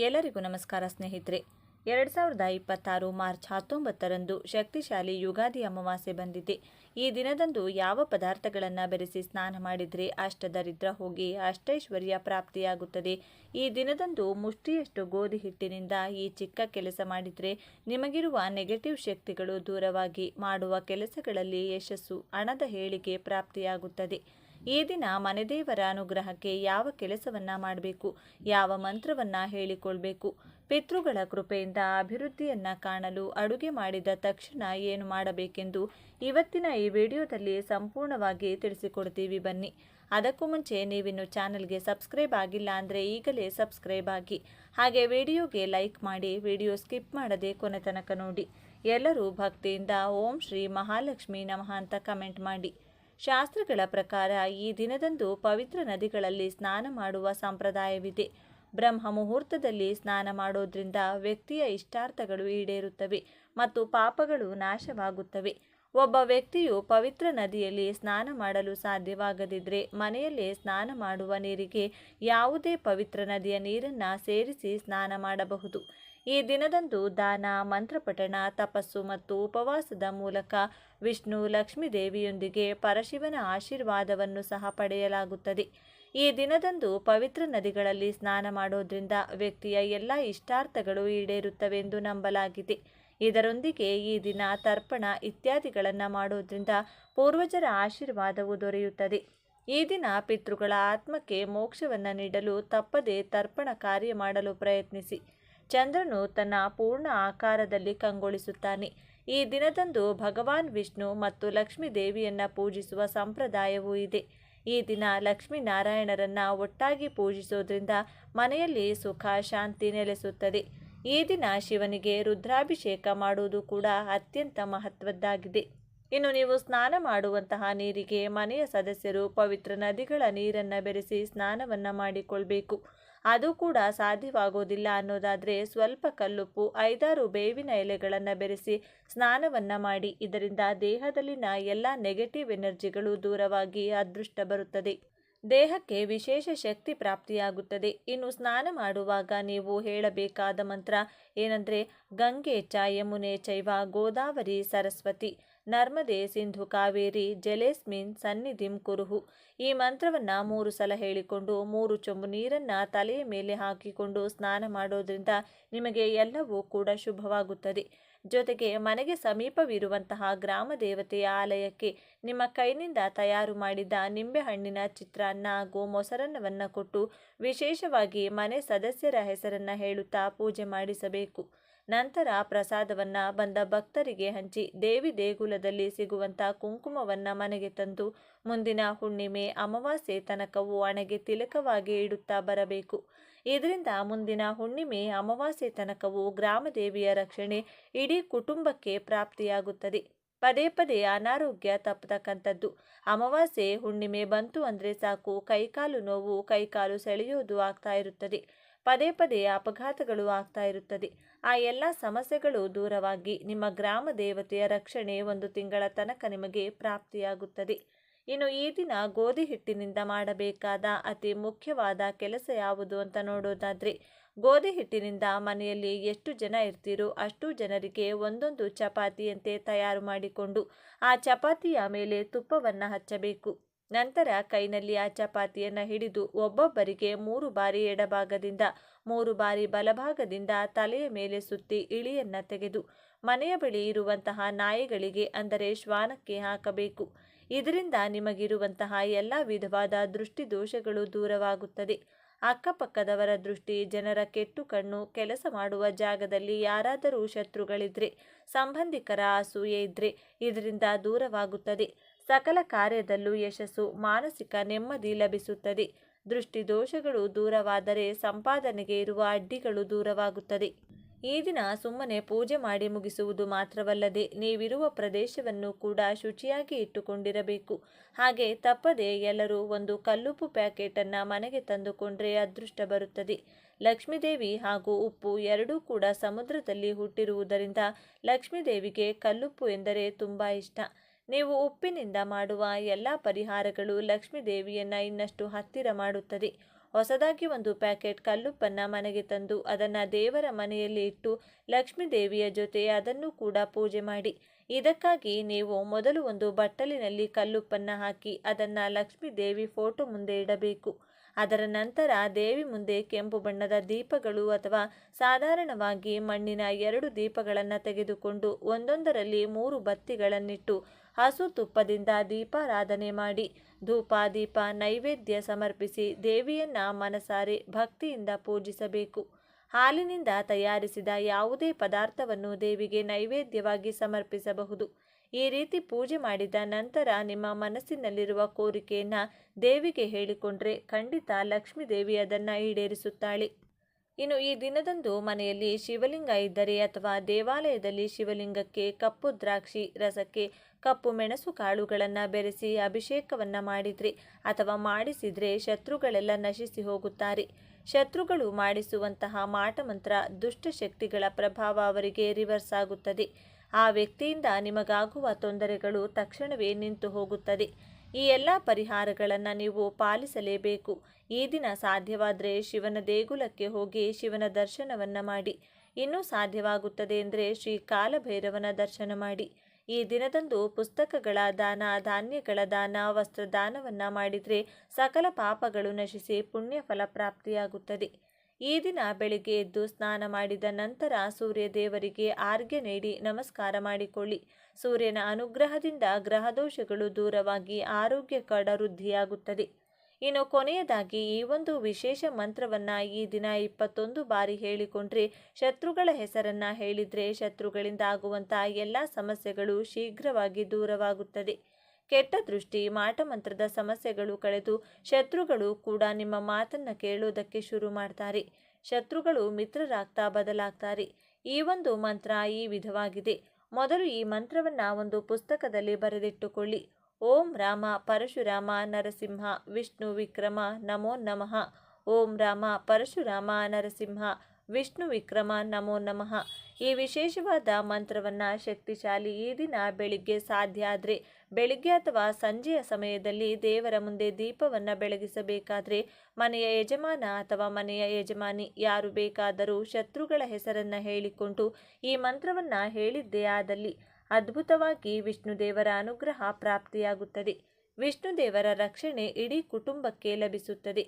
ಎಲ್ಲರಿಗೂ ನಮಸ್ಕಾರ ಸ್ನೇಹಿತರೆ. 2026 ಮಾರ್ಚ್ 19ರಂದು ಶಕ್ತಿಶಾಲಿ ಯುಗಾದಿ ಅಮಾವಾಸ್ಯೆ ಬಂದಿದೆ. ಈ ದಿನದಂದು ಯಾವ ಪದಾರ್ಥಗಳನ್ನು ಬೆರೆಸಿ ಸ್ನಾನ ಮಾಡಿದರೆ ಅಷ್ಟದರಿದ್ರ ಹೋಗಿ ಅಷ್ಟೈಶ್ವರ್ಯ ಪ್ರಾಪ್ತಿಯಾಗುತ್ತದೆ. ಈ ದಿನದಂದು ಮುಷ್ಟಿಯಷ್ಟು ಗೋಧಿ ಹಿಟ್ಟಿನಿಂದ ಈ ಚಿಕ್ಕ ಕೆಲಸ ಮಾಡಿದರೆ ನಿಮಗಿರುವ ನೆಗೆಟಿವ್ ಶಕ್ತಿಗಳು ದೂರವಾಗಿ ಮಾಡುವ ಕೆಲಸಗಳಲ್ಲಿ ಯಶಸ್ಸು, ಹಣದ ಏಳಿಗೆ ಪ್ರಾಪ್ತಿಯಾಗುತ್ತದೆ. ಈ ದಿನ ಮನೆದೇವರ ಅನುಗ್ರಹಕ್ಕೆ ಯಾವ ಕೆಲಸವನ್ನ ಮಾಡಬೇಕು, ಯಾವ ಮಂತ್ರವನ್ನ ಹೇಳಿಕೊಳ್ಬೇಕು, ಪಿತೃಗಳ ಕೃಪೆಯಿಂದ ಅಭಿವೃದ್ಧಿಯನ್ನ ಕಾಣಲು ಅಡುಗೆ ಮಾಡಿದ ತಕ್ಷಣ ಏನು ಮಾಡಬೇಕೆಂದು ಇವತ್ತಿನ ಈ ವಿಡಿಯೋದಲ್ಲಿ ಸಂಪೂರ್ಣವಾಗಿ ತಿಳಿಸಿಕೊಡ್ತೀವಿ. ಬನ್ನಿ. ಅದಕ್ಕೂ ಮುಂಚೆ ನೀವಿನ್ನು ಚಾನಲ್ಗೆ ಸಬ್ಸ್ಕ್ರೈಬ್ ಆಗಿಲ್ಲ ಅಂದರೆ ಈಗಲೇ ಸಬ್ಸ್ಕ್ರೈಬ್ ಆಗಿ, ಹಾಗೆ ವಿಡಿಯೋಗೆ ಲೈಕ್ ಮಾಡಿ, ವಿಡಿಯೋ ಸ್ಕಿಪ್ ಮಾಡದೆ ಕೊನೆ ತನಕ ನೋಡಿ. ಎಲ್ಲರೂ ಭಕ್ತಿಯಿಂದ ಓಂ ಶ್ರೀ ಮಹಾಲಕ್ಷ್ಮಿ ನಮಃ ಅಂತ ಕಮೆಂಟ್ ಮಾಡಿ. ಶಾಸ್ತ್ರಗಳ ಪ್ರಕಾರ ಈ ದಿನದಂದು ಪವಿತ್ರ ನದಿಗಳಲ್ಲಿ ಸ್ನಾನ ಮಾಡುವ ಸಂಪ್ರದಾಯವಿದೆ. ಬ್ರಹ್ಮ ಮುಹೂರ್ತದಲ್ಲಿ ಸ್ನಾನ ಮಾಡೋದ್ರಿಂದ ವ್ಯಕ್ತಿಯ ಇಷ್ಟಾರ್ಥಗಳು ಈಡೇರುತ್ತವೆ ಮತ್ತು ಪಾಪಗಳು ನಾಶವಾಗುತ್ತವೆ. ಒಬ್ಬ ವ್ಯಕ್ತಿಯು ಪವಿತ್ರ ನದಿಯಲ್ಲಿ ಸ್ನಾನ ಮಾಡಲು ಸಾಧ್ಯವಾಗದಿದ್ದರೆ ಮನೆಯಲ್ಲೇ ಸ್ನಾನ ಮಾಡುವ ನೀರಿಗೆ ಯಾವುದೇ ಪವಿತ್ರ ನದಿಯ ನೀರನ್ನು ಸೇರಿಸಿ ಸ್ನಾನ ಮಾಡಬಹುದು. ಈ ದಿನದಂದು ದಾನ, ಮಂತ್ರಪಠಣ, ತಪಸ್ಸು ಮತ್ತು ಉಪವಾಸದ ಮೂಲಕ ವಿಷ್ಣು, ಲಕ್ಷ್ಮೀ ದೇವಿಯೊಂದಿಗೆ ಪರಶಿವನ ಆಶೀರ್ವಾದವನ್ನು ಸಹ ಪಡೆಯಲಾಗುತ್ತದೆ. ಈ ದಿನದಂದು ಪವಿತ್ರ ನದಿಗಳಲ್ಲಿ ಸ್ನಾನ ಮಾಡೋದ್ರಿಂದ ವ್ಯಕ್ತಿಯ ಎಲ್ಲ ಇಷ್ಟಾರ್ಥಗಳು ಈಡೇರುತ್ತವೆಂದು ನಂಬಲಾಗಿದೆ. ಇದರೊಂದಿಗೆ ಈ ದಿನ ತರ್ಪಣ ಇತ್ಯಾದಿಗಳನ್ನು ಮಾಡೋದ್ರಿಂದ ಪೂರ್ವಜರ ಆಶೀರ್ವಾದವು ದೊರೆಯುತ್ತದೆ. ಈ ದಿನ ಪಿತೃಗಳ ಆತ್ಮಕ್ಕೆ ಮೋಕ್ಷವನ್ನು ನೀಡಲು ತಪ್ಪದೆ ತರ್ಪಣ ಕಾರ್ಯ ಮಾಡಲು ಪ್ರಯತ್ನಿಸಿ. ಚಂದ್ರನು ತನ್ನ ಪೂರ್ಣ ಆಕಾರದಲ್ಲಿ ಕಂಗೊಳಿಸುತ್ತಾನೆ. ಈ ದಿನದಂದು ಭಗವಾನ್ ವಿಷ್ಣು ಮತ್ತು ಲಕ್ಷ್ಮೀ ದೇವಿಯನ್ನ ಪೂಜಿಸುವ ಸಂಪ್ರದಾಯವೂ ಇದೆ. ಈ ದಿನ ಲಕ್ಷ್ಮೀನಾರಾಯಣರನ್ನ ಒಟ್ಟಾಗಿ ಪೂಜಿಸೋದ್ರಿಂದ ಮನೆಯಲ್ಲಿ ಸುಖ, ಶಾಂತಿ ನೆಲೆಸುತ್ತದೆ. ಈ ದಿನ ಶಿವನಿಗೆ ರುದ್ರಾಭಿಷೇಕ ಮಾಡುವುದು ಕೂಡ ಅತ್ಯಂತ ಮಹತ್ವದ್ದಾಗಿದೆ. ಇನ್ನು ನೀವು ಸ್ನಾನ ಮಾಡುವಂತಹ ನೀರಿಗೆ ಮನೆಯ ಸದಸ್ಯರು ಪವಿತ್ರ ನದಿಗಳ ನೀರನ್ನು ಬೆರೆಸಿ ಸ್ನಾನವನ್ನ ಮಾಡಿಕೊಳ್ಬೇಕು. ಅದು ಕೂಡ ಸಾಧ್ಯವಾಗೋದಿಲ್ಲ ಅನ್ನೋದಾದರೆ ಸ್ವಲ್ಪ ಕಲ್ಲುಪ್ಪು, 5-6 ಬೇವಿನ ಎಲೆಗಳನ್ನು ಬೆರೆಸಿ ಸ್ನಾನವನ್ನ ಮಾಡಿ. ಇದರಿಂದ ದೇಹದಲ್ಲಿನ ಎಲ್ಲ ನೆಗೆಟಿವ್ ಎನರ್ಜಿಗಳು ದೂರವಾಗಿ ಅದೃಷ್ಟ ಬರುತ್ತದೆ. ದೇಹಕ್ಕೆ ವಿಶೇಷ ಶಕ್ತಿ ಪ್ರಾಪ್ತಿಯಾಗುತ್ತದೆ. ಇನ್ನು ಸ್ನಾನ ಮಾಡುವಾಗ ನೀವು ಹೇಳಬೇಕಾದ ಮಂತ್ರ ಏನಂದರೆ ಗಂಗೆ ಚ ಯಮುನೆ ಚೈವ ಗೋದಾವರಿ ಸರಸ್ವತಿ ನರ್ಮದೆ ಸಿಂಧು ಕಾವೇರಿ ಜಲೇಸ್ಮಿನ್ ಸನ್ನಿಧಿಂ ಕುರುಹು. ಈ ಮಂತ್ರವನ್ನು 3 ಸಲ ಹೇಳಿಕೊಂಡು 3 ಚೊಂಬು ನೀರನ್ನು ತಲೆಯ ಮೇಲೆ ಹಾಕಿಕೊಂಡು ಸ್ನಾನ ಮಾಡೋದ್ರಿಂದ ನಿಮಗೆ ಎಲ್ಲವೂ ಕೂಡ ಶುಭವಾಗುತ್ತದೆ. ಜೊತೆಗೆ ಮನೆಗೆ ಸಮೀಪವಿರುವಂತಹ ಗ್ರಾಮ ದೇವತೆಯ ಆಲಯಕ್ಕೆ ನಿಮ್ಮ ಕೈನಿಂದ ತಯಾರು ಮಾಡಿದ ನಿಂಬೆಹಣ್ಣಿನ ಚಿತ್ರಾನ್ನ ಹಾಗೂ ಮೊಸರನ್ನವನ್ನು ಕೊಟ್ಟು ವಿಶೇಷವಾಗಿ ಮನೆ ಸದಸ್ಯರ ಹೆಸರನ್ನು ಹೇಳುತ್ತಾ ಪೂಜೆ ಮಾಡಿಸಬೇಕು. ನಂತರ ಪ್ರಸಾದವನ್ನು ಬಂದ ಭಕ್ತರಿಗೆ ಹಂಚಿ ದೇವಿ ದೇಗುಲದಲ್ಲಿ ಸಿಗುವಂಥ ಕುಂಕುಮವನ್ನು ಮನೆಗೆ ತಂದು ಮುಂದಿನ ಹುಣ್ಣಿಮೆ, ಅಮಾವಾಸ್ಯೆ ತನಕವೂ ಹಣೆಗೆ ತಿಲಕವಾಗಿ ಇಡುತ್ತಾ ಬರಬೇಕು. ಇದರಿಂದ ಮುಂದಿನ ಹುಣ್ಣಿಮೆ, ಅಮಾವಾಸ್ಯೆ ತನಕವೂ ಗ್ರಾಮದೇವಿಯ ರಕ್ಷಣೆ ಇಡೀ ಕುಟುಂಬಕ್ಕೆ ಪ್ರಾಪ್ತಿಯಾಗುತ್ತದೆ. ಪದೇ ಪದೇ ಅನಾರೋಗ್ಯ ತಪ್ಪತಕ್ಕಂಥದ್ದು. ಅಮಾವಾಸ್ಯೆ, ಹುಣ್ಣಿಮೆ ಬಂತು ಅಂದರೆ ಸಾಕು ಕೈಕಾಲು ನೋವು, ಕೈಕಾಲು ಸೆಳೆಯೋದು ಆಗ್ತಾ ಇರುತ್ತದೆ. ಪದೇ ಪದೇ ಅಪಘಾತಗಳು ಆಗ್ತಾ ಇರುತ್ತದೆ. ಆ ಎಲ್ಲ ಸಮಸ್ಯೆಗಳು ದೂರವಾಗಿ ನಿಮ್ಮ ಗ್ರಾಮ ದೇವತೆಯ ರಕ್ಷಣೆ 1 ತಿಂಗಳ ತನಕ ನಿಮಗೆ ಪ್ರಾಪ್ತಿಯಾಗುತ್ತದೆ. ಇನ್ನು ಈ ದಿನ ಗೋಧಿ ಹಿಟ್ಟಿನಿಂದ ಮಾಡಬೇಕಾದ ಅತಿ ಮುಖ್ಯವಾದ ಕೆಲಸ ಯಾವುದು ಅಂತ ನೋಡೋದಾದರೆ, ಗೋಧಿ ಹಿಟ್ಟಿನಿಂದ ಮನೆಯಲ್ಲಿ ಎಷ್ಟು ಜನ ಇರ್ತೀರೋ ಅಷ್ಟು ಜನರಿಗೆ ಒಂದೊಂದು ಚಪಾತಿಯಂತೆ ತಯಾರು ಮಾಡಿಕೊಂಡು ಆ ಚಪಾತಿಯ ಮೇಲೆ ತುಪ್ಪವನ್ನು ಹಚ್ಚಬೇಕು. ನಂತರ ಕೈನಲ್ಲಿ ಆ ಚಪಾತಿಯನ್ನು ಹಿಡಿದು ಒಬ್ಬೊಬ್ಬರಿಗೆ 3 ಬಾರಿ ಎಡಭಾಗದಿಂದ 3 ಬಾರಿ ಬಲಭಾಗದಿಂದ ತಲೆಯ ಮೇಲೆ ಸುತ್ತಿ ಇಳಿಯನ್ನು ತೆಗೆದು ಮನೆಯ ಬಳಿ ಇರುವಂತಹ ನಾಯಿಗಳಿಗೆ ಅಂದರೆ ಶ್ವಾನಕ್ಕೆ ಹಾಕಬೇಕು. ಇದರಿಂದ ನಿಮಗಿರುವಂತಹ ಎಲ್ಲ ವಿಧವಾದ ದೃಷ್ಟಿ ದೋಷಗಳು ದೂರವಾಗುತ್ತದೆ. ಅಕ್ಕಪಕ್ಕದವರ ದೃಷ್ಟಿ, ಜನರ ಕೆಟ್ಟು ಕಣ್ಣು, ಕೆಲಸ ಮಾಡುವ ಜಾಗದಲ್ಲಿ ಯಾರಾದರೂ ಶತ್ರುಗಳಿದ್ರೆ, ಸಂಬಂಧಿಕರ ಅಸೂಯೆ ಇದ್ರೆ ಇದರಿಂದ ದೂರವಾಗುತ್ತದೆ. ಸಕಲ ಕಾರ್ಯದಲ್ಲೂ ಯಶಸ್ಸು, ಮಾನಸಿಕ ನೆಮ್ಮದಿ ಲಭಿಸುತ್ತದೆ. ದೃಷ್ಟಿ ದೋಷಗಳು ದೂರವಾದರೆ ಸಂಪಾದನೆಗೆ ಇರುವ ಅಡ್ಡಿಗಳು ದೂರವಾಗುತ್ತದೆ. ಈ ದಿನ ಸುಮ್ಮನೆ ಪೂಜೆ ಮಾಡಿ ಮುಗಿಸುವುದು ಮಾತ್ರವಲ್ಲದೆ ನೀವಿರುವ ಪ್ರದೇಶವನ್ನು ಕೂಡ ಶುಚಿಯಾಗಿ ಇಟ್ಟುಕೊಂಡಿರಬೇಕು. ಹಾಗೆ ತಪ್ಪದೆ ಎಲ್ಲರೂ ಒಂದು ಕಲ್ಲುಪ್ಪು ಪ್ಯಾಕೆಟನ್ನು ಮನೆಗೆ ತಂದುಕೊಂಡ್ರೆ ಅದೃಷ್ಟ ಬರುತ್ತದೆ. ಲಕ್ಷ್ಮೀದೇವಿ ಹಾಗೂ ಉಪ್ಪು ಎರಡೂ ಕೂಡ ಸಮುದ್ರದಲ್ಲಿ ಹುಟ್ಟಿರುವುದರಿಂದ ಲಕ್ಷ್ಮೀದೇವಿಗೆ ಕಲ್ಲುಪ್ಪು ಎಂದರೆ ತುಂಬ ಇಷ್ಟ. ನೀವು ಉಪ್ಪಿನಿಂದ ಮಾಡುವ ಎಲ್ಲ ಪರಿಹಾರಗಳು ಲಕ್ಷ್ಮೀ ದೇವಿಯನ್ನು ಇನ್ನಷ್ಟು ಹತ್ತಿರ ಮಾಡುತ್ತದೆ. ಹೊಸದಾಗಿ ಒಂದು ಪ್ಯಾಕೆಟ್ ಕಲ್ಲುಪ್ಪನ್ನು ಮನೆಗೆ ತಂದು ಅದನ್ನು ದೇವರ ಮನೆಯಲ್ಲಿ ಇಟ್ಟು ಲಕ್ಷ್ಮೀ ದೇವಿಯ ಜೊತೆ ಅದನ್ನು ಕೂಡ ಪೂಜೆ ಮಾಡಿ. ಇದಕ್ಕಾಗಿ ನೀವು ಮೊದಲು ಒಂದು ಬಟ್ಟಲಿನಲ್ಲಿ ಕಲ್ಲುಪ್ಪನ್ನು ಹಾಕಿ ಅದನ್ನು ಲಕ್ಷ್ಮೀ ದೇವಿ ಫೋಟೋ ಮುಂದೆ ಇಡಬೇಕು. ಅದರ ನಂತರ ದೇವಿ ಮುಂದೆ ಕೆಂಪು ಬಣ್ಣದ ದೀಪಗಳು ಅಥವಾ ಸಾಧಾರಣವಾಗಿ ಮಣ್ಣಿನ 2 ದೀಪಗಳನ್ನು ತೆಗೆದುಕೊಂಡು ಒಂದೊಂದರಲ್ಲಿ 3 ಬತ್ತಿಗಳನ್ನಿಟ್ಟು ಹಸು ತುಪ್ಪದಿಂದ ದೀಪಾರಾಧನೆ ಮಾಡಿ ಧೂಪ ದೀಪ ನೈವೇದ್ಯ ಸಮರ್ಪಿಸಿ ದೇವಿಯನ್ನ ಮನಸಾರೆ ಭಕ್ತಿಯಿಂದ ಪೂಜಿಸಬೇಕು. ಹಾಲಿನಿಂದ ತಯಾರಿಸಿದ ಯಾವುದೇ ಪದಾರ್ಥವನ್ನು ದೇವಿಗೆ ನೈವೇದ್ಯವಾಗಿ ಸಮರ್ಪಿಸಬಹುದು. ಈ ರೀತಿ ಪೂಜೆ ಮಾಡಿದ ನಂತರ ನಿಮ್ಮ ಮನಸ್ಸಿನಲ್ಲಿರುವ ಕೋರಿಕೆಯನ್ನು ದೇವಿಗೆ ಹೇಳಿಕೊಂಡ್ರೆ ಖಂಡಿತ ಲಕ್ಷ್ಮೀ ದೇವಿ ಅದನ್ನು ಈಡೇರಿಸುತ್ತಾಳೆ. ಇನ್ನು ಈ ದಿನದಂದು ಮನೆಯಲ್ಲಿ ಶಿವಲಿಂಗ ಇದ್ದರೆ ಅಥವಾ ದೇವಾಲಯದಲ್ಲಿ ಶಿವಲಿಂಗಕ್ಕೆ ಕಪ್ಪು ದ್ರಾಕ್ಷಿ ರಸಕ್ಕೆ ಕಪ್ಪು ಮೆಣಸು ಕಾಳುಗಳನ್ನು ಬೆರೆಸಿ ಅಭಿಷೇಕವನ್ನು ಮಾಡಿದರೆ ಅಥವಾ ಮಾಡಿಸಿದರೆ ಶತ್ರುಗಳೆಲ್ಲ ನಶಿಸಿ ಹೋಗುತ್ತಾರೆ. ಶತ್ರುಗಳು ಮಾಡಿಸುವಂತಹ ಮಾಟಮಂತ್ರ ದುಷ್ಟಶಕ್ತಿಗಳ ಪ್ರಭಾವ ಅವರಿಗೆ ರಿವರ್ಸ್ ಆಗುತ್ತದೆ. ಆ ವ್ಯಕ್ತಿಯಿಂದ ನಿಮಗಾಗುವ ತೊಂದರೆಗಳು ತಕ್ಷಣವೇ ನಿಂತು ಹೋಗುತ್ತದೆ. ಈ ಎಲ್ಲ ಪರಿಹಾರಗಳನ್ನು ನೀವು ಪಾಲಿಸಲೇಬೇಕು. ಈ ದಿನ ಸಾಧ್ಯವಾದರೆ ಶಿವನ ದೇಗುಲಕ್ಕೆ ಹೋಗಿ ಶಿವನ ದರ್ಶನವನ್ನು ಮಾಡಿ. ಇನ್ನೂ ಸಾಧ್ಯವಾಗುತ್ತದೆ ಎಂದರೆ ಶ್ರೀ ಕಾಲಭೈರವನ ದರ್ಶನ ಮಾಡಿ. ಈ ದಿನದಂದು ಪುಸ್ತಕಗಳ ದಾನ, ಧಾನ್ಯಗಳ ದಾನ, ವಸ್ತ್ರದಾನವನ್ನು ಮಾಡಿದರೆ ಸಕಲ ಪಾಪಗಳು ನಶಿಸಿ ಪುಣ್ಯ ಫಲ ಪ್ರಾಪ್ತಿಯಾಗುತ್ತದೆ. ಈ ದಿನ ಬೆಳಿಗ್ಗೆ ಎದ್ದು ಸ್ನಾನ ಮಾಡಿದ ನಂತರ ಸೂರ್ಯ ದೇವರಿಗೆ ಆರ್ಘ್ಯ ನೀಡಿ ನಮಸ್ಕಾರ ಮಾಡಿಕೊಳ್ಳಿ. ಸೂರ್ಯನ ಅನುಗ್ರಹದಿಂದ ಗ್ರಹದೋಷಗಳು ದೂರವಾಗಿ ಆರೋಗ್ಯಕರ ವೃದ್ಧಿಯಾಗುತ್ತದೆ. ಇನ್ನು ಕೊನೆಯದಾಗಿ ಈ ಒಂದು ವಿಶೇಷ ಮಂತ್ರವನ್ನು ಈ ದಿನ 21 ಬಾರಿ ಹೇಳಿಕೊಂಡ್ರೆ, ಶತ್ರುಗಳ ಹೆಸರನ್ನು ಹೇಳಿದರೆ ಶತ್ರುಗಳಿಂದ ಆಗುವಂಥ ಎಲ್ಲ ಸಮಸ್ಯೆಗಳು ಶೀಘ್ರವಾಗಿ ದೂರವಾಗುತ್ತದೆ. ಕೆಟ್ಟ ದೃಷ್ಟಿ, ಮಾಟಮಂತ್ರದ ಸಮಸ್ಯೆಗಳು ಕಳೆದು ಶತ್ರುಗಳು ಕೂಡ ನಿಮ್ಮ ಮಾತನ್ನು ಕೇಳೋದಕ್ಕೆ ಶುರು ಮಾಡ್ತಾರೆ. ಶತ್ರುಗಳು ಮಿತ್ರರಾಗ್ತಾ ಬದಲಾಗ್ತಾರೆ. ಈ ಒಂದು ಮಂತ್ರ ಈ ವಿಧವಾಗಿದೆ. ಮೊದಲು ಈ ಮಂತ್ರವನ್ನು ಒಂದು ಪುಸ್ತಕದಲ್ಲಿ ಬರೆದಿಟ್ಟುಕೊಳ್ಳಿ. ಓಂ ರಾಮ ಪರಶುರಾಮ ನರಸಿಂಹ ವಿಷ್ಣು ವಿಕ್ರಮ ನಮೋ ನಮಃ. ಓಂ ರಾಮ ಪರಶುರಾಮ ನರಸಿಂಹ ವಿಷ್ಣು ವಿಕ್ರಮ ನಮೋ ನಮಃ. ಈ ವಿಶೇಷವಾದ ಮಂತ್ರವನ್ನು ಶಕ್ತಿಶಾಲಿ ಈ ದಿನ ಬೆಳಿಗ್ಗೆ ಸಾಧ್ಯ ಆದರೆ ಬೆಳಿಗ್ಗೆ ಅಥವಾ ಸಂಜೆಯ ಸಮಯದಲ್ಲಿ ದೇವರ ಮುಂದೆ ದೀಪವನ್ನು ಬೆಳಗಿಸಬೇಕಾದ್ರೆ ಮನೆಯ ಯಜಮಾನ ಅಥವಾ ಮನೆಯ ಯಜಮಾನಿ ಯಾರು ಬೇಕಾದರೂ ಶತ್ರುಗಳ ಹೆಸರನ್ನು ಹೇಳಿಕೊಂಡು ಈ ಮಂತ್ರವನ್ನು ಹೇಳಿದ್ದೇ ಆದಲ್ಲಿ ಅದ್ಭುತವಾಗಿ ವಿಷ್ಣುದೇವರ ಅನುಗ್ರಹ ಪ್ರಾಪ್ತಿಯಾಗುತ್ತದೆ. ವಿಷ್ಣುದೇವರ ರಕ್ಷಣೆ ಇಡೀ ಕುಟುಂಬಕ್ಕೆ ಲಭಿಸುತ್ತದೆ.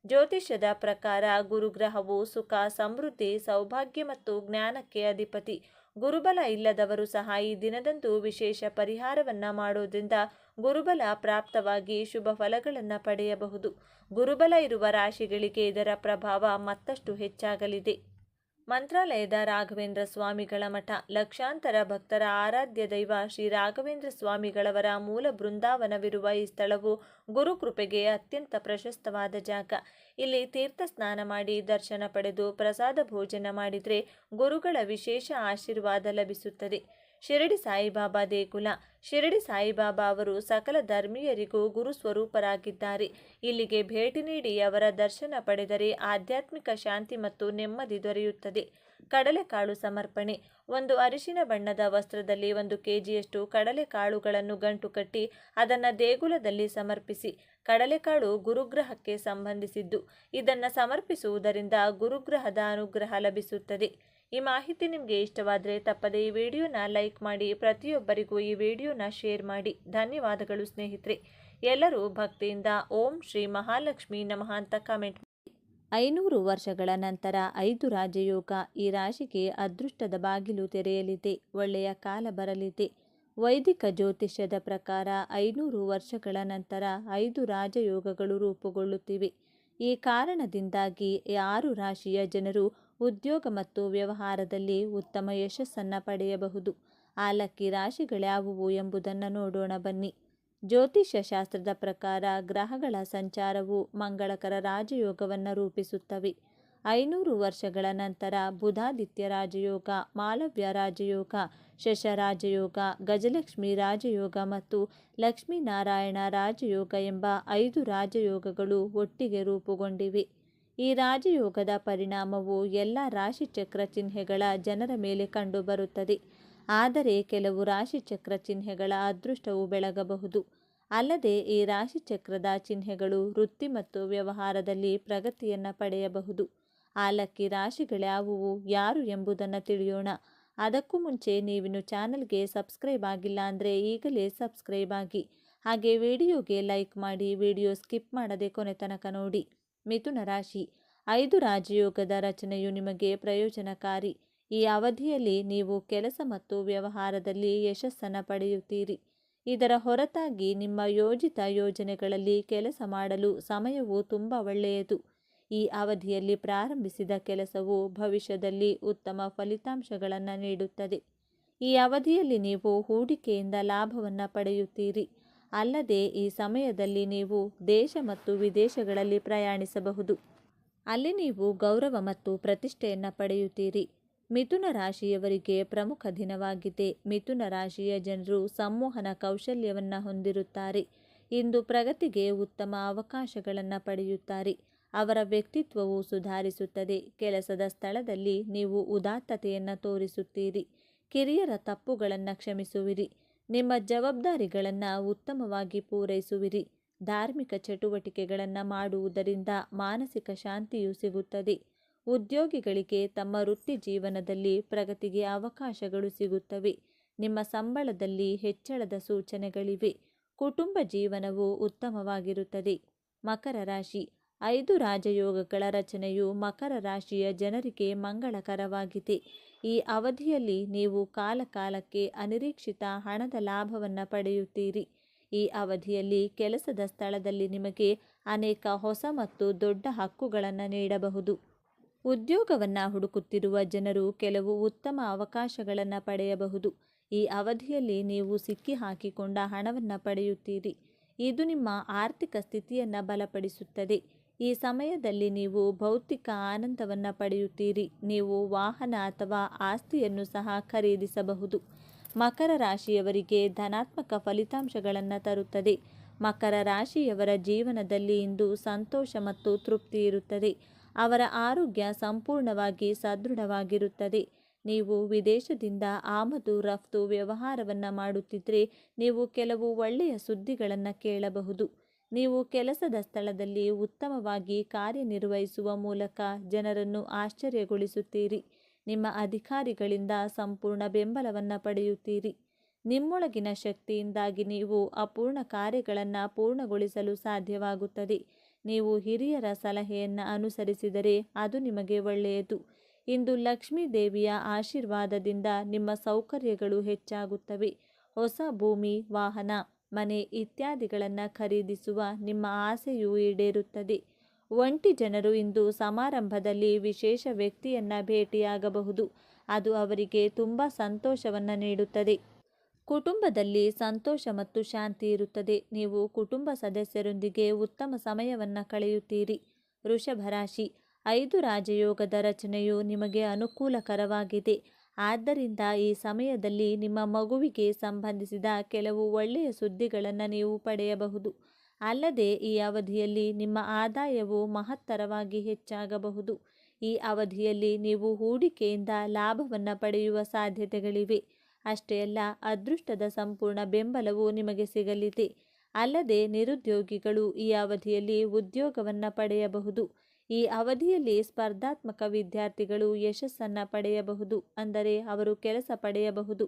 ಜ್ಯೋತಿಷ್ಯದ ಪ್ರಕಾರ ಗುರುಗ್ರಹವು ಸುಖ, ಸಮೃದ್ಧಿ, ಸೌಭಾಗ್ಯ ಮತ್ತು ಜ್ಞಾನಕ್ಕೆ ಅಧಿಪತಿ. ಗುರುಬಲ ಇಲ್ಲದವರು ಸಹ ಈ ದಿನದಂದು ವಿಶೇಷ ಪರಿಹಾರವನ್ನು ಮಾಡೋದ್ರಿಂದ ಗುರುಬಲ ಪ್ರಾಪ್ತವಾಗಿ ಶುಭ ಫಲಗಳನ್ನು ಪಡೆಯಬಹುದು. ಗುರುಬಲ ಇರುವ ರಾಶಿಗಳಿಗೆ ಇದರ ಪ್ರಭಾವ ಮತ್ತಷ್ಟು ಹೆಚ್ಚಾಗಲಿದೆ. ಮಂತ್ರಾಲಯದ ರಾಘವೇಂದ್ರ ಸ್ವಾಮಿಗಳ ಮಠ ಲಕ್ಷಾಂತರ ಭಕ್ತರ ಆರಾಧ್ಯ ದೈವ ಶ್ರೀ ರಾಘವೇಂದ್ರ ಸ್ವಾಮಿಗಳವರ ಮೂಲ ಬೃಂದಾವನವಿರುವ ಈ ಸ್ಥಳವು ಗುರುಕೃಪೆಗೆ ಅತ್ಯಂತ ಪ್ರಶಸ್ತವಾದ ಜಾಗ. ಇಲ್ಲಿ ತೀರ್ಥ ಸ್ನಾನ ಮಾಡಿ ದರ್ಶನ ಪಡೆದು ಪ್ರಸಾದ ಭೋಜನ ಮಾಡಿದರೆ ಗುರುಗಳ ವಿಶೇಷ ಆಶೀರ್ವಾದ ಲಭಿಸುತ್ತದೆ. ಶಿರಡಿ ಸಾಯಿಬಾಬಾ ದೇಗುಲ. ಶಿರಡಿ ಸಾಯಿಬಾಬಾ ಅವರು ಸಕಲ ಧರ್ಮೀಯರಿಗೂ ಗುರು ಸ್ವರೂಪರಾಗಿದ್ದಾರೆ. ಇಲ್ಲಿಗೆ ಭೇಟಿ ನೀಡಿ ಅವರ ದರ್ಶನ ಪಡೆದರೆ ಆಧ್ಯಾತ್ಮಿಕ ಶಾಂತಿ ಮತ್ತು ನೆಮ್ಮದಿ ದೊರೆಯುತ್ತದೆ. ಕಡಲೆಕಾಳು ಸಮರ್ಪಣೆ. ಒಂದು ಅರಿಶಿನ ಬಣ್ಣದ ವಸ್ತ್ರದಲ್ಲಿ 1 kgಯಷ್ಟು ಕಡಲೆಕಾಳುಗಳನ್ನು ಗಂಟು ಕಟ್ಟಿ ಅದನ್ನು ದೇಗುಲದಲ್ಲಿ ಸಮರ್ಪಿಸಿ. ಕಡಲೆಕಾಳು ಗುರುಗ್ರಹಕ್ಕೆ ಸಂಬಂಧಿಸಿದ್ದು. ಇದನ್ನು ಸಮರ್ಪಿಸುವುದರಿಂದ ಗುರುಗ್ರಹದ ಅನುಗ್ರಹ ಲಭಿಸುತ್ತದೆ. ಈ ಮಾಹಿತಿ ನಿಮಗೆ ಇಷ್ಟವಾದರೆ ತಪ್ಪದೇ ಈ ವಿಡಿಯೋನ ಲೈಕ್ ಮಾಡಿ, ಪ್ರತಿಯೊಬ್ಬರಿಗೂ ಈ ವಿಡಿಯೋನ ಶೇರ್ ಮಾಡಿ. ಧನ್ಯವಾದಗಳು ಸ್ನೇಹಿತರೆ. ಎಲ್ಲರೂ ಭಕ್ತಿಯಿಂದ ಓಂ ಶ್ರೀ ಮಹಾಲಕ್ಷ್ಮಿ ನಮಃ ಅಂತ ಕಾಮೆಂಟ್ ಮಾಡಿ. 500 ವರ್ಷಗಳ ನಂತರ 5 ರಾಜಯೋಗ. ಈ ರಾಶಿಗೆ ಅದೃಷ್ಟದ ಬಾಗಿಲು ತೆರೆಯಲಿದೆ. ಒಳ್ಳೆಯ ಕಾಲ ಬರಲಿದೆ. ವೈದಿಕ ಜ್ಯೋತಿಷ್ಯದ ಪ್ರಕಾರ 500 ವರ್ಷಗಳ ನಂತರ 5 ರಾಜಯೋಗಗಳು ರೂಪುಗೊಳ್ಳುತ್ತಿವೆ. ಈ ಕಾರಣದಿಂದಾಗಿ 6 ರಾಶಿಯ ಜನರು ಉದ್ಯೋಗ ಮತ್ತು ವ್ಯವಹಾರದಲ್ಲಿ ಉತ್ತಮ ಯಶಸ್ಸನ್ನು ಪಡೆಯಬಹುದು. ಆ ಲಕ್ಕಿ ರಾಶಿಗಳ್ಯಾವುವು ಎಂಬುದನ್ನು ನೋಡೋಣ ಬನ್ನಿ. ಜ್ಯೋತಿಷ್ಯ ಶಾಸ್ತ್ರದ ಪ್ರಕಾರ ಗ್ರಹಗಳ ಸಂಚಾರವು ಮಂಗಳಕರ ರಾಜಯೋಗವನ್ನು ರೂಪಿಸುತ್ತವೆ. 500 ವರ್ಷಗಳ ನಂತರ ಬುಧಾದಿತ್ಯ ರಾಜಯೋಗ, ಮಾಲವ್ಯ ರಾಜಯೋಗ, ಶಶ ರಾಜಯೋಗ, ಗಜಲಕ್ಷ್ಮಿ ರಾಜಯೋಗ ಮತ್ತು ಲಕ್ಷ್ಮೀನಾರಾಯಣ ರಾಜಯೋಗ ಎಂಬ 5 ರಾಜಯೋಗಗಳು ಒಟ್ಟಿಗೆ ರೂಪುಗೊಂಡಿವೆ. ಈ ರಾಜಯೋಗದ ಪರಿಣಾಮವು ಎಲ್ಲ ರಾಶಿಚಕ್ರ ಚಿಹ್ನೆಗಳ ಜನರ ಮೇಲೆ ಕಂಡುಬರುತ್ತದೆ. ಆದರೆ ಕೆಲವು ರಾಶಿಚಕ್ರ ಚಿಹ್ನೆಗಳ ಅದೃಷ್ಟವು ಬೆಳಗಬಹುದು. ಅಲ್ಲದೆ ಈ ರಾಶಿಚಕ್ರದ ಚಿಹ್ನೆಗಳು ವೃತ್ತಿ ಮತ್ತು ವ್ಯವಹಾರದಲ್ಲಿ ಪ್ರಗತಿಯನ್ನು ಪಡೆಯಬಹುದು. ಆ ಲಕ್ಕಿ ರಾಶಿಗಳ್ಯಾವುವು ಯಾರು ಎಂಬುದನ್ನು ತಿಳಿಯೋಣ. ಅದಕ್ಕೂ ಮುಂಚೆ ನೀವಿನ್ನು ಚಾನಲ್ಗೆ ಸಬ್ಸ್ಕ್ರೈಬ್ ಆಗಿಲ್ಲ ಅಂದರೆ ಈಗಲೇ ಸಬ್ಸ್ಕ್ರೈಬ್ ಆಗಿ, ಹಾಗೆ ವಿಡಿಯೋಗೆ ಲೈಕ್ ಮಾಡಿ, ವಿಡಿಯೋ ಸ್ಕಿಪ್ ಮಾಡದೆ ಕೊನೆ ತನಕ ನೋಡಿ. ಮಿಥುನ ರಾಶಿ. 5 ರಾಜಯೋಗದ ರಚನೆಯು ನಿಮಗೆ ಪ್ರಯೋಜನಕಾರಿ. ಈ ಅವಧಿಯಲ್ಲಿ ನೀವು ಕೆಲಸ ಮತ್ತು ವ್ಯವಹಾರದಲ್ಲಿ ಯಶಸ್ಸನ್ನು ಪಡೆಯುತ್ತೀರಿ. ಇದರ ಹೊರತಾಗಿ ನಿಮ್ಮ ಯೋಜಿತ ಯೋಜನೆಗಳಲ್ಲಿ ಕೆಲಸ ಮಾಡಲು ಸಮಯವು ತುಂಬ ಒಳ್ಳೆಯದು. ಈ ಅವಧಿಯಲ್ಲಿ ಪ್ರಾರಂಭಿಸಿದ ಕೆಲಸವು ಭವಿಷ್ಯದಲ್ಲಿ ಉತ್ತಮ ಫಲಿತಾಂಶಗಳನ್ನು ನೀಡುತ್ತದೆ. ಈ ಅವಧಿಯಲ್ಲಿ ನೀವು ಹೂಡಿಕೆಯಿಂದ ಲಾಭವನ್ನು ಪಡೆಯುತ್ತೀರಿ. ಅಲ್ಲದೆ ಈ ಸಮಯದಲ್ಲಿ ನೀವು ದೇಶ ಮತ್ತು ವಿದೇಶಗಳಲ್ಲಿ ಪ್ರಯಾಣಿಸಬಹುದು. ಅಲ್ಲಿ ನೀವು ಗೌರವ ಮತ್ತು ಪ್ರತಿಷ್ಠೆಯನ್ನು ಪಡೆಯುತ್ತೀರಿ. ಮಿಥುನ ರಾಶಿಯವರಿಗೆ ಪ್ರಮುಖ ದಿನವಾಗಿದೆ. ಮಿಥುನ ರಾಶಿಯ ಜನರು ಸಂಮೋಹನ ಕೌಶಲ್ಯವನ್ನು ಹೊಂದಿರುತ್ತಾರೆ. ಇಂದು ಪ್ರಗತಿಗೆ ಉತ್ತಮ ಅವಕಾಶಗಳನ್ನು ಪಡೆಯುತ್ತಾರೆ. ಅವರ ವ್ಯಕ್ತಿತ್ವವು ಸುಧಾರಿಸುತ್ತದೆ. ಕೆಲಸದ ಸ್ಥಳದಲ್ಲಿ ನೀವು ಉದಾತ್ತತೆಯನ್ನು ತೋರಿಸುತ್ತೀರಿ. ಕಿರಿಯರ ತಪ್ಪುಗಳನ್ನು ಕ್ಷಮಿಸುವಿರಿ. ನಿಮ್ಮ ಜವಾಬ್ದಾರಿಗಳನ್ನು ಉತ್ತಮವಾಗಿ ಪೂರೈಸುವಿರಿ. ಧಾರ್ಮಿಕ ಚಟುವಟಿಕೆಗಳನ್ನು ಮಾಡುವುದರಿಂದ ಮಾನಸಿಕ ಶಾಂತಿಯು ಸಿಗುತ್ತದೆ. ಉದ್ಯೋಗಿಗಳಿಗೆ ತಮ್ಮ ವೃತ್ತಿ ಜೀವನದಲ್ಲಿ ಪ್ರಗತಿಗೆ ಅವಕಾಶಗಳು ಸಿಗುತ್ತವೆ. ನಿಮ್ಮ ಸಂಬಳದಲ್ಲಿ ಹೆಚ್ಚಳದ ಸೂಚನೆಗಳಿವೆ. ಕುಟುಂಬ ಜೀವನವು ಉತ್ತಮವಾಗಿರುತ್ತದೆ. ಮಕರ ರಾಶಿ. 5 ರಾಜಯೋಗಗಳ ರಚನೆಯು ಮಕರ ರಾಶಿಯ ಜನರಿಗೆ ಮಂಗಳಕರವಾಗಿದೆ. ಈ ಅವಧಿಯಲ್ಲಿ ನೀವು ಕಾಲಕಾಲಕ್ಕೆ ಅನಿರೀಕ್ಷಿತ ಹಣದ ಲಾಭವನ್ನು ಪಡೆಯುತ್ತೀರಿ. ಈ ಅವಧಿಯಲ್ಲಿ ಕೆಲಸದ ಸ್ಥಳದಲ್ಲಿ ನಿಮಗೆ ಅನೇಕ ಹೊಸ ಮತ್ತು ದೊಡ್ಡ ಹಕ್ಕುಗಳನ್ನು ನೀಡಬಹುದು. ಉದ್ಯೋಗವನ್ನು ಹುಡುಕುತ್ತಿರುವ ಜನರು ಕೆಲವು ಉತ್ತಮ ಅವಕಾಶಗಳನ್ನು ಪಡೆಯಬಹುದು. ಈ ಅವಧಿಯಲ್ಲಿ ನೀವು ಸಿಕ್ಕಿಹಾಕಿಕೊಂಡ ಹಣವನ್ನು ಪಡೆಯುತ್ತೀರಿ. ಇದು ನಿಮ್ಮ ಆರ್ಥಿಕ ಸ್ಥಿತಿಯನ್ನು ಬಲಪಡಿಸುತ್ತದೆ. ಈ ಸಮಯದಲ್ಲಿ ನೀವು ಭೌತಿಕ ಆನಂದವನ್ನು ಪಡೆಯುತ್ತೀರಿ. ನೀವು ವಾಹನ ಅಥವಾ ಆಸ್ತಿಯನ್ನು ಸಹ ಖರೀದಿಸಬಹುದು. ಮಕರ ರಾಶಿಯವರಿಗೆ ಧನಾತ್ಮಕ ಫಲಿತಾಂಶಗಳನ್ನು ತರುತ್ತದೆ. ಮಕರ ರಾಶಿಯವರ ಜೀವನದಲ್ಲಿ ಇಂದು ಸಂತೋಷ ಮತ್ತು ತೃಪ್ತಿ ಇರುತ್ತದೆ. ಅವರ ಆರೋಗ್ಯ ಸಂಪೂರ್ಣವಾಗಿ ಸದೃಢವಾಗಿರುತ್ತದೆ. ನೀವು ವಿದೇಶದಿಂದ ಆಮದು ರಫ್ತು ವ್ಯವಹಾರವನ್ನು ಮಾಡುತ್ತಿದ್ದರೆ ನೀವು ಕೆಲವು ಒಳ್ಳೆಯ ಸುದ್ದಿಗಳನ್ನು ಕೇಳಬಹುದು. ನೀವು ಕೆಲಸದ ಸ್ಥಳದಲ್ಲಿ ಉತ್ತಮವಾಗಿ ಕಾರ್ಯನಿರ್ವಹಿಸುವ ಮೂಲಕ ಜನರನ್ನು ಆಶ್ಚರ್ಯಗೊಳಿಸುತ್ತೀರಿ. ನಿಮ್ಮ ಅಧಿಕಾರಿಗಳಿಂದ ಸಂಪೂರ್ಣ ಬೆಂಬಲವನ್ನು ಪಡೆಯುತ್ತೀರಿ. ನಿಮ್ಮೊಳಗಿನ ಶಕ್ತಿಯಿಂದಾಗಿ ನೀವು ಅಪೂರ್ಣ ಕಾರ್ಯಗಳನ್ನು ಪೂರ್ಣಗೊಳಿಸಲು ಸಾಧ್ಯವಾಗುತ್ತದೆ. ನೀವು ಹಿರಿಯರ ಸಲಹೆಯನ್ನು ಅನುಸರಿಸಿದರೆ ಅದು ನಿಮಗೆ ಒಳ್ಳೆಯದು. ಇಂದು ಲಕ್ಷ್ಮೀ ದೇವಿಯ ಆಶೀರ್ವಾದದಿಂದ ನಿಮ್ಮ ಸೌಕರ್ಯಗಳು ಹೆಚ್ಚಾಗುತ್ತವೆ. ಹೊಸ ಭೂಮಿ, ವಾಹನ, ಮನೆ ಇತ್ಯಾದಿಗಳನ್ನು ಖರೀದಿಸುವ ನಿಮ್ಮ ಆಸೆಯು ಈಡೇರುತ್ತದೆ. ಒಂಟಿ ಜನರು ಇಂದು ಸಮಾರಂಭದಲ್ಲಿ ವಿಶೇಷ ವ್ಯಕ್ತಿಯನ್ನು ಭೇಟಿಯಾಗಬಹುದು. ಅದು ಅವರಿಗೆ ತುಂಬ ಸಂತೋಷವನ್ನು ನೀಡುತ್ತದೆ. ಕುಟುಂಬದಲ್ಲಿ ಸಂತೋಷ ಮತ್ತು ಶಾಂತಿ ಇರುತ್ತದೆ. ನೀವು ಕುಟುಂಬ ಸದಸ್ಯರೊಂದಿಗೆ ಉತ್ತಮ ಸಮಯವನ್ನು ಕಳೆಯುತ್ತೀರಿ. ವೃಷಭ ರಾಶಿ. 5 ರಾಜಯೋಗದ ರಚನೆಯು ನಿಮಗೆ ಅನುಕೂಲಕರವಾಗಿದೆ. ಆದ್ದರಿಂದ ಈ ಸಮಯದಲ್ಲಿ ನಿಮ್ಮ ಮಗುವಿಗೆ ಸಂಬಂಧಿಸಿದ ಕೆಲವು ಒಳ್ಳೆಯ ಸುದ್ದಿಗಳನ್ನು ನೀವು ಪಡೆಯಬಹುದು. ಅಲ್ಲದೆ ಈ ಅವಧಿಯಲ್ಲಿ ನಿಮ್ಮ ಆದಾಯವು ಮಹತ್ತರವಾಗಿ ಹೆಚ್ಚಾಗಬಹುದು. ಈ ಅವಧಿಯಲ್ಲಿ ನೀವು ಹೂಡಿಕೆಯಿಂದ ಲಾಭವನ್ನು ಪಡೆಯುವ ಸಾಧ್ಯತೆಗಳಿವೆ. ಅಷ್ಟೇ ಅಲ್ಲ, ಅದೃಷ್ಟದ ಸಂಪೂರ್ಣ ಬೆಂಬಲವು ನಿಮಗೆ ಸಿಗಲಿದೆ. ಅಲ್ಲದೆ ನಿರುದ್ಯೋಗಿಗಳು ಈ ಅವಧಿಯಲ್ಲಿ ಉದ್ಯೋಗವನ್ನು ಪಡೆಯಬಹುದು. ಈ ಅವಧಿಯಲ್ಲಿ ಸ್ಪರ್ಧಾತ್ಮಕ ವಿದ್ಯಾರ್ಥಿಗಳು ಯಶಸ್ಸನ್ನು ಪಡೆಯಬಹುದು, ಅಂದರೆ ಅವರು ಕೆಲಸ ಪಡೆಯಬಹುದು.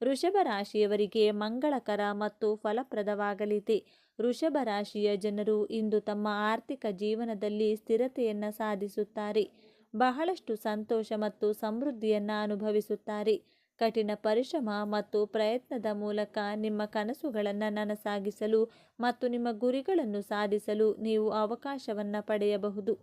ವೃಷಭ ರಾಶಿಯವರಿಗೆ ಮಂಗಳಕರ ಮತ್ತು ಫಲಪ್ರದವಾಗಲಿದೆ. ವೃಷಭ ರಾಶಿಯ ಜನರು ಇಂದು ತಮ್ಮ ಆರ್ಥಿಕ ಜೀವನದಲ್ಲಿ ಸ್ಥಿರತೆಯನ್ನು ಸಾಧಿಸುತ್ತಾರೆ. ಬಹಳಷ್ಟು ಸಂತೋಷ ಮತ್ತು ಸಮೃದ್ಧಿಯನ್ನು ಅನುಭವಿಸುತ್ತಾರೆ. ಕಠಿಣ ಪರಿಶ್ರಮ ಮತ್ತು ಪ್ರಯತ್ನದ ಮೂಲಕ ನಿಮ್ಮ ಕನಸುಗಳನ್ನು ನನಸಾಗಿಸಲು ಮತ್ತು ನಿಮ್ಮ ಗುರಿಗಳನ್ನು ಸಾಧಿಸಲು ನೀವು ಅವಕಾಶವನ್ನು ಪಡೆಯಬಹುದು.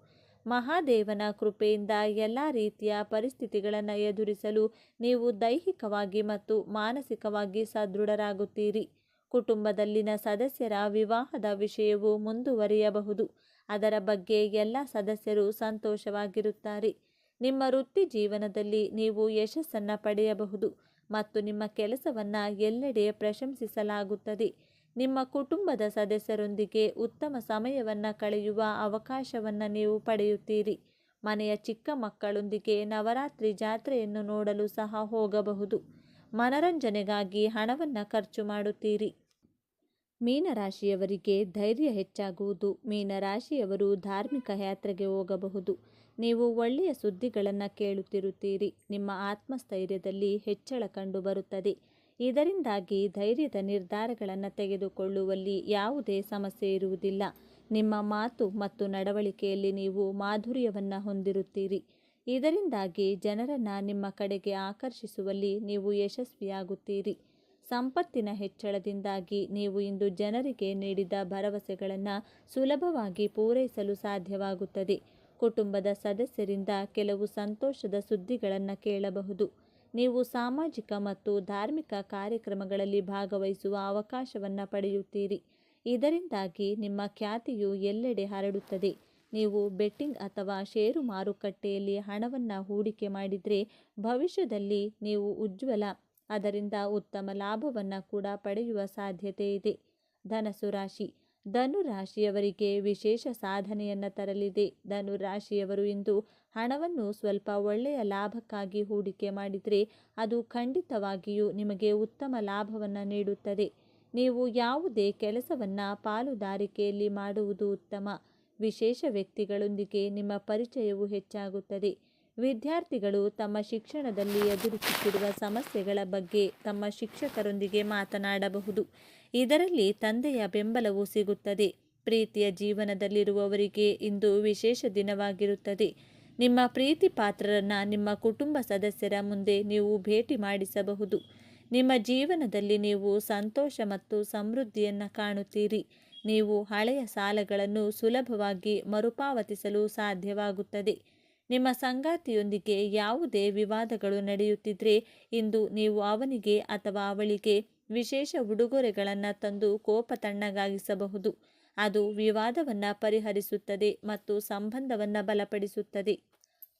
ಮಹಾದೇವನ ಕೃಪೆಯಿಂದ ಎಲ್ಲ ರೀತಿಯ ಪರಿಸ್ಥಿತಿಗಳನ್ನು ಎದುರಿಸಲು ನೀವು ದೈಹಿಕವಾಗಿ ಮತ್ತು ಮಾನಸಿಕವಾಗಿ ಸದೃಢರಾಗುತ್ತೀರಿ. ಕುಟುಂಬದಲ್ಲಿನ ಸದಸ್ಯರ ವಿವಾಹದ ವಿಷಯವು ಮುಂದುವರಿಯಬಹುದು. ಅದರ ಬಗ್ಗೆ ಎಲ್ಲ ಸದಸ್ಯರು ಸಂತೋಷವಾಗಿರುತ್ತಾರೆ. ನಿಮ್ಮ ವೃತ್ತಿ ಜೀವನದಲ್ಲಿ ನೀವು ಯಶಸ್ಸನ್ನು ಪಡೆಯಬಹುದು ಮತ್ತು ನಿಮ್ಮ ಕೆಲಸವನ್ನು ಎಲ್ಲೆಡೆ ಪ್ರಶಂಸಿಸಲಾಗುತ್ತದೆ. ನಿಮ್ಮ ಕುಟುಂಬದ ಸದಸ್ಯರೊಂದಿಗೆ ಉತ್ತಮ ಸಮಯವನ್ನು ಕಳೆಯುವ ಅವಕಾಶವನ್ನು ನೀವು ಪಡೆಯುತ್ತೀರಿ. ಮನೆಯ ಚಿಕ್ಕ ಮಕ್ಕಳೊಂದಿಗೆ ನವರಾತ್ರಿ ಜಾತ್ರೆಯನ್ನು ನೋಡಲು ಸಹ ಹೋಗಬಹುದು. ಮನರಂಜನೆಗಾಗಿ ಹಣವನ್ನು ಖರ್ಚು ಮಾಡುತ್ತೀರಿ. ಮೀನರಾಶಿಯವರಿಗೆ ಧೈರ್ಯ ಹೆಚ್ಚಾಗುವುದು. ಮೀನರಾಶಿಯವರು ಧಾರ್ಮಿಕ ಯಾತ್ರೆಗೆ ಹೋಗಬಹುದು. ನೀವು ಒಳ್ಳೆಯ ಸುದ್ದಿಗಳನ್ನು ಕೇಳುತ್ತಿರುತ್ತೀರಿ. ನಿಮ್ಮ ಆತ್ಮಸ್ಥೈರ್ಯದಲ್ಲಿ ಹೆಚ್ಚಳ ಕಂಡು ಬರುತ್ತದೆ. ಇದರಿಂದಾಗಿ ಧೈರ್ಯದ ನಿರ್ಧಾರಗಳನ್ನು ತೆಗೆದುಕೊಳ್ಳುವಲ್ಲಿ ಯಾವುದೇ ಸಮಸ್ಯೆ ಇರುವುದಿಲ್ಲ. ನಿಮ್ಮ ಮಾತು ಮತ್ತು ನಡವಳಿಕೆಯಲ್ಲಿ ನೀವು ಮಾಧುರ್ಯವನ್ನು ಹೊಂದಿರುತ್ತೀರಿ. ಇದರಿಂದಾಗಿ ಜನರನ್ನು ನಿಮ್ಮ ಕಡೆಗೆ ಆಕರ್ಷಿಸುವಲ್ಲಿ ನೀವು ಯಶಸ್ವಿಯಾಗುತ್ತೀರಿ. ಸಂಪತ್ತಿನ ಹೆಚ್ಚಳದಿಂದಾಗಿ ನೀವು ಇಂದು ಜನರಿಗೆ ನೀಡಿದ ಭರವಸೆಗಳನ್ನು ಸುಲಭವಾಗಿ ಪೂರೈಸಲು ಸಾಧ್ಯವಾಗುತ್ತದೆ. ಕುಟುಂಬದ ಸದಸ್ಯರಿಂದ ಕೆಲವು ಸಂತೋಷದ ಸುದ್ದಿಗಳನ್ನು ಕೇಳಬಹುದು. ನೀವು ಸಾಮಾಜಿಕ ಮತ್ತು ಧಾರ್ಮಿಕ ಕಾರ್ಯಕ್ರಮಗಳಲ್ಲಿ ಭಾಗವಹಿಸುವ ಅವಕಾಶವನ್ನು ಪಡೆಯುತ್ತೀರಿ. ಇದರಿಂದಾಗಿ ನಿಮ್ಮ ಖ್ಯಾತಿಯು ಎಲ್ಲೆಡೆ ಹರಡುತ್ತದೆ. ನೀವು ಬೆಟ್ಟಿಂಗ್ ಅಥವಾ ಷೇರು ಮಾರುಕಟ್ಟೆಯಲ್ಲಿ ಹಣವನ್ನು ಹೂಡಿಕೆ ಮಾಡಿದರೆ ಭವಿಷ್ಯದಲ್ಲಿ ನೀವು ಅದರಿಂದ ಉತ್ತಮ ಲಾಭವನ್ನು ಕೂಡ ಪಡೆಯುವ ಸಾಧ್ಯತೆ ಇದೆ. ಧನಸ್ಸು ರಾಶಿ. ಧನುರಾಶಿಯವರಿಗೆ ವಿಶೇಷ ಸಾಧನೆಯನ್ನು ತರಲಿದೆ. ಧನುರಾಶಿಯವರು ಇಂದು ಹಣವನ್ನು ಸ್ವಲ್ಪ ಒಳ್ಳೆಯ ಲಾಭಕ್ಕಾಗಿ ಹೂಡಿಕೆ ಮಾಡಿದರೆ ಅದು ಖಂಡಿತವಾಗಿಯೂ ನಿಮಗೆ ಉತ್ತಮ ಲಾಭವನ್ನು ನೀಡುತ್ತದೆ. ನೀವು ಯಾವುದೇ ಕೆಲಸವನ್ನು ಪಾಲುದಾರಿಕೆಯಲ್ಲಿ ಮಾಡುವುದು ಉತ್ತಮ. ವಿಶೇಷ ವ್ಯಕ್ತಿಗಳೊಂದಿಗೆ ನಿಮ್ಮ ಪರಿಚಯವು ಹೆಚ್ಚಾಗುತ್ತದೆ. ವಿದ್ಯಾರ್ಥಿಗಳು ತಮ್ಮ ಶಿಕ್ಷಣದಲ್ಲಿ ಎದುರಿಸುತ್ತಿರುವ ಸಮಸ್ಯೆಗಳ ಬಗ್ಗೆ ತಮ್ಮ ಶಿಕ್ಷಕರೊಂದಿಗೆ ಮಾತನಾಡಬಹುದು. ಇದರಲ್ಲಿ ತಂದೆಯ ಬೆಂಬಲವು ಸಿಗುತ್ತದೆ. ಪ್ರೀತಿಯ ಜೀವನದಲ್ಲಿರುವವರಿಗೆ ಇಂದು ವಿಶೇಷ ದಿನವಾಗಿರುತ್ತದೆ. ನಿಮ್ಮ ಪ್ರೀತಿ ಪಾತ್ರರನ್ನು ನಿಮ್ಮ ಕುಟುಂಬ ಸದಸ್ಯರ ಮುಂದೆ ನೀವು ಭೇಟಿ ಮಾಡಿಸಬಹುದು. ನಿಮ್ಮ ಜೀವನದಲ್ಲಿ ನೀವು ಸಂತೋಷ ಮತ್ತು ಸಮೃದ್ಧಿಯನ್ನು ಕಾಣುತ್ತೀರಿ. ನೀವು ಹಳೆಯ ಸಾಲಗಳನ್ನು ಸುಲಭವಾಗಿ ಮರುಪಾವತಿಸಲು ಸಾಧ್ಯವಾಗುತ್ತದೆ. ನಿಮ್ಮ ಸಂಗಾತಿಯೊಂದಿಗೆ ಯಾವುದೇ ವಿವಾದಗಳು ನಡೆಯುತ್ತಿದ್ದರೆ ಇಂದು ನೀವು ಅವನಿಗೆ ಅಥವಾ ಅವಳಿಗೆ ವಿಶೇಷ ಉಡುಗೊರೆಗಳನ್ನು ತಂದು ಕೋಪ ತಣ್ಣಗಾಗಿಸಬಹುದು. ಅದು ವಿವಾದವನ್ನು ಪರಿಹರಿಸುತ್ತದೆ ಮತ್ತು ಸಂಬಂಧವನ್ನು ಬಲಪಡಿಸುತ್ತದೆ.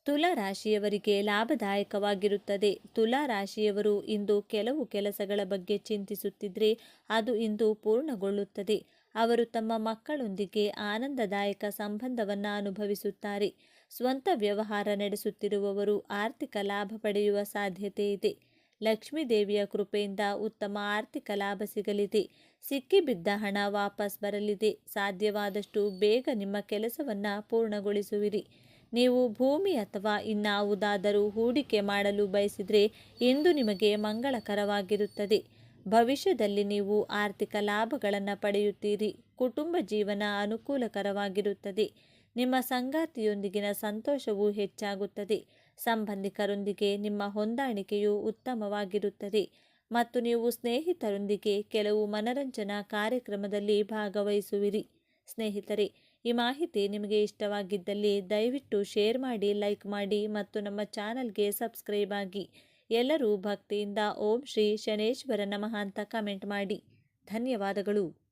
ತುಲಾ ರಾಶಿಯವರಿಗೆ ಲಾಭದಾಯಕವಾಗಿರುತ್ತದೆ. ತುಲಾ ರಾಶಿಯವರು ಇಂದು ಕೆಲವು ಕೆಲಸಗಳ ಬಗ್ಗೆ ಚಿಂತಿಸುತ್ತಿದ್ದರೆ ಅದು ಇಂದು ಪೂರ್ಣಗೊಳ್ಳುತ್ತದೆ. ಅವರು ತಮ್ಮ ಮಕ್ಕಳೊಂದಿಗೆ ಆನಂದದಾಯಕ ಸಂಬಂಧವನ್ನು ಅನುಭವಿಸುತ್ತಾರೆ. ಸ್ವಂತ ವ್ಯವಹಾರ ನಡೆಸುತ್ತಿರುವವರು ಆರ್ಥಿಕ ಲಾಭ ಪಡೆಯುವ ಸಾಧ್ಯತೆ ಇದೆ. ಲಕ್ಷ್ಮೀ ದೇವಿಯ ಕೃಪೆಯಿಂದ ಉತ್ತಮ ಆರ್ಥಿಕ ಲಾಭ ಸಿಗಲಿದೆ. ಸಿಕ್ಕಿಬಿದ್ದ ಹಣ ವಾಪಸ್ ಬರಲಿದೆ. ಸಾಧ್ಯವಾದಷ್ಟು ಬೇಗ ನಿಮ್ಮ ಕೆಲಸವನ್ನು ಪೂರ್ಣಗೊಳಿಸುವಿರಿ. ನೀವು ಭೂಮಿ ಅಥವಾ ಇನ್ನಾವುದಾದರೂ ಹೂಡಿಕೆ ಮಾಡಲು ಬಯಸಿದರೆ ಇಂದು ನಿಮಗೆ ಮಂಗಳಕರವಾಗಿರುತ್ತದೆ. ಭವಿಷ್ಯದಲ್ಲಿ ನೀವು ಆರ್ಥಿಕ ಲಾಭಗಳನ್ನು ಪಡೆಯುತ್ತೀರಿ. ಕುಟುಂಬ ಜೀವನ ಅನುಕೂಲಕರವಾಗಿರುತ್ತದೆ. ನಿಮ್ಮ ಸಂಗಾತಿಯೊಂದಿಗಿನ ಸಂತೋಷವು ಹೆಚ್ಚಾಗುತ್ತದೆ. ಸಂಬಂಧಿಕರೊಂದಿಗೆ ನಿಮ್ಮ ಹೊಂದಾಣಿಕೆಯು ಉತ್ತಮವಾಗಿರುತ್ತದೆ ಮತ್ತು ನೀವು ಸ್ನೇಹಿತರೊಂದಿಗೆ ಕೆಲವು ಮನರಂಜನಾ ಕಾರ್ಯಕ್ರಮದಲ್ಲಿ ಭಾಗವಹಿಸುವಿರಿ. ಸ್ನೇಹಿತರೆ, ಈ ಮಾಹಿತಿ ನಿಮಗೆ ಇಷ್ಟವಾಗಿದ್ದಲ್ಲಿ ದಯವಿಟ್ಟು ಶೇರ್ ಮಾಡಿ, ಲೈಕ್ ಮಾಡಿ ಮತ್ತು ನಮ್ಮ ಚಾನಲ್ಗೆ ಸಬ್ಸ್ಕ್ರೈಬ್ ಆಗಿ. ಎಲ್ಲರೂ ಭಕ್ತಿಯಿಂದ ಓಂ ಶ್ರೀ ಶನೇಶ್ವರ ನಮಃ ಅಂತ ಕಮೆಂಟ್ ಮಾಡಿ. ಧನ್ಯವಾದಗಳು.